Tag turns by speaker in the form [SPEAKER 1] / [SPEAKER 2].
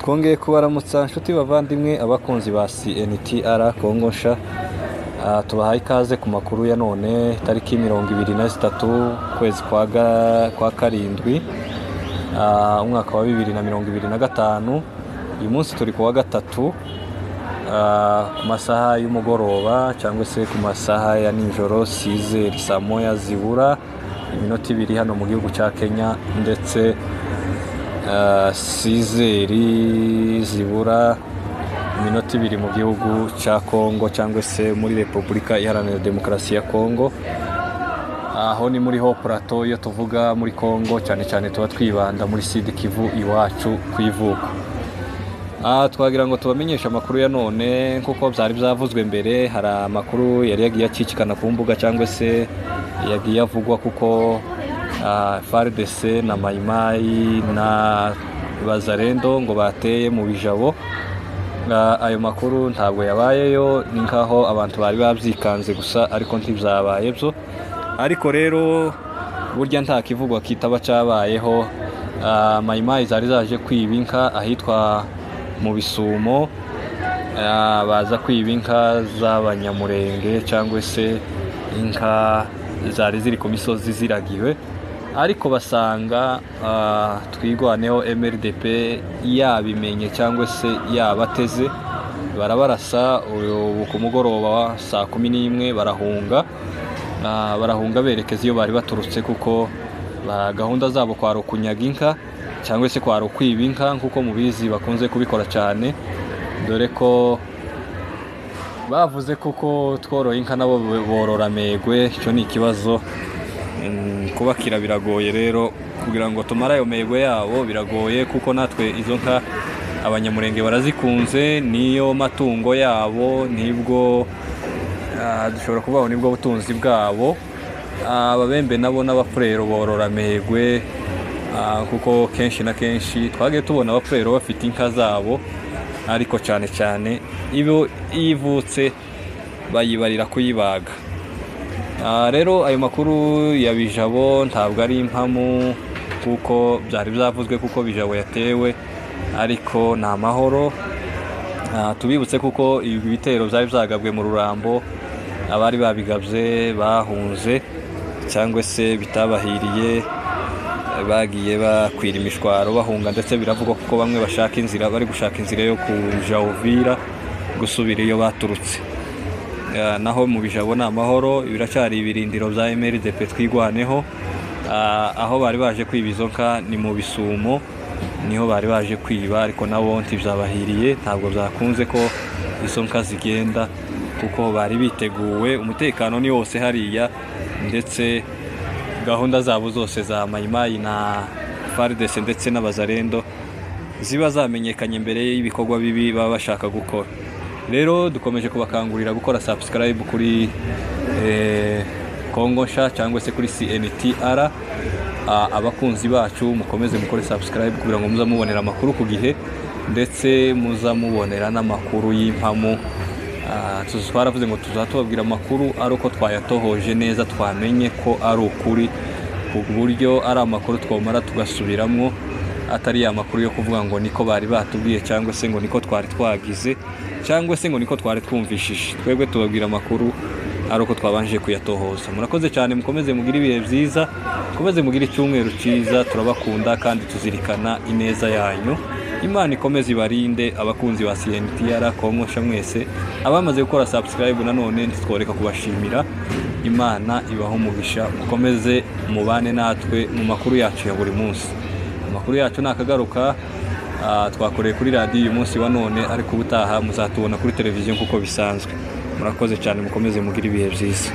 [SPEAKER 1] twongeye kubaramutsa nshuti bavandimwe abakunzi ba CNTR Congo Nsha. Tubahaye ikaze ku makuru ya none tariki 23 kwezi kwa karindwi umwaka wa 2025. Uyu munsi turi ku wa gatatu ku masaha y'umugoroba cyangwa se ku masaha ya nijoro 6 saa moya zibura iminota 2 hano mu gihugu cya Kenya, ndetse 6 zibura iminota 2 mu gihugu cya Kongo cyangwa se muri Repubulika Iharanira Demokarasi ya Kongo. Aho ni muri ho plateau yo tuvuga muri Kongo, cyane cyane tuba twibanda muri Sud Kivu iwacu kwivuka. Twagira ngo tubamenyesha amakuru ya none kuko byari byavuzwe mbere. Hari amakuru yari yagiye acicikana ku mbuga cyangwa se yagiye avugwa kuko FARDC na Maimai na Bazarendo ngo bateye mu bijabo. Ayo makuru ntabwo yabayeyo, ni nkaho abantu bari babyikanze gusa, ariko ntibyabaye byo. Ariko rero burya nta kivugwa kitaba cyabayeho. Maimai zari zaje kwiba inka ahitwa mu Bisumo, baza kwiba inka z'abanyamurenge cyangwa se inka zari ziri ku misozi ziragiwe, ariko basanga twigwaneho MRDP yabimenye cyangwa se yabateze, barabarasa ku mugoroba saa 11 barahunga berekeza iyo bari baturutse, kuko gahunda zabo kwari kunyaga inka cyangwa se kwari kwiba inka nkuko mubizi bakunze kubikora cyane, dore ko bavuze kuko tworoye inka nabo borora megwe. Icyo ni ikibazo, kubakira biragoye. Rero kugira ngo tumara ayo megwe yabo biragoye, kuko natwe izo nka abanyamurenge barazikunze, niyo matungo yabo, nibwo dushobora kubaho, nibwo butunzi bwabo. Ababembe nabo n'abafurero borora megwe, kuko kenshi na kenshi twagiye tubona abafurero bafite inka zabo, ariko cyane cyane iyo ivutse bayibarira kuyibaga. Rero ayo makuru ya bijabo ntabwo ari impamu kuko byari byavuzwe kuko bijabo yatewe, ariko ni amahoro. Tubibutse kuko ibitero byari byagabwe mu Rurambo, abari babigabye bahunze cyangwa se bitabahiriye, bagiye bakwira imishwaro bahunga, ndetse biravugwa kuko bamwe bari gushaka inzira yo kuja Uvira gusubira iyo baturutse. Naho mu bijabo ni amahoro, biracyari ibirindiro bya MRDP twigwaneho. Aho bari baje kwiba izo nka ni mu Bisumo, niho bari baje kwiba, ariko nabo ntibyabahiriye, ntabwo byakunze ko izo nka zigenda kuko bari biteguwe. Umutekano ni wose hariya, ndetse gahunda zabo zose za Maimai na FARDC ndetse n'Abazarendo ziba zamenyekanye mbere y'ibikorwa bibi baba bashaka gukora. Rero dukomeje kubakangurira gukora subscribe kuri Congo Nsha cyangwa se kuri CNTR. Abakunzi bacu mukomeze mukore subscribe kugira ngo muzamubonera amakuru ku gihe, ndetse muzamubonera n'amakuru y'impamu. Twaravuze ngo tuzatubabwira amakuru ari uko twayatohoje neza, twamenye ko ari ukuri, ku buryo ari amakuru twomara tugasubiramo, atari ya makuru yo kuvuga ngo niko bari batubwiye cyangwa se ngo niko twari twagize cyangwa se ngo niko twari twumvishije. Twebwe tubabwira amakuru ari uko twabanje kuyatohoza. Murakoze cyane, mukomeze mugire ibihe byiza, mukomeze mugire icyumweru cyiza. Turabakunda kandi tuzirikana ineza yanyu. Imana ikomeze ibarinde. Abakunzi ba CNTR Congo Nsha mwese, abamaze gukora subscribe nanone ntitworeka kubashimira. Imana ibaho umugisha, mukomeze mubane natwe mu makuru yacu ya buri munsi. Amakuru yacu nakagaruka twakoreye kuri radio uyu munsi wa none, ariko ubutaha muzatubona kuri televiziyo kuko bisanzwe. Murakoze cyane, mukomeze mugire ibihe byiza.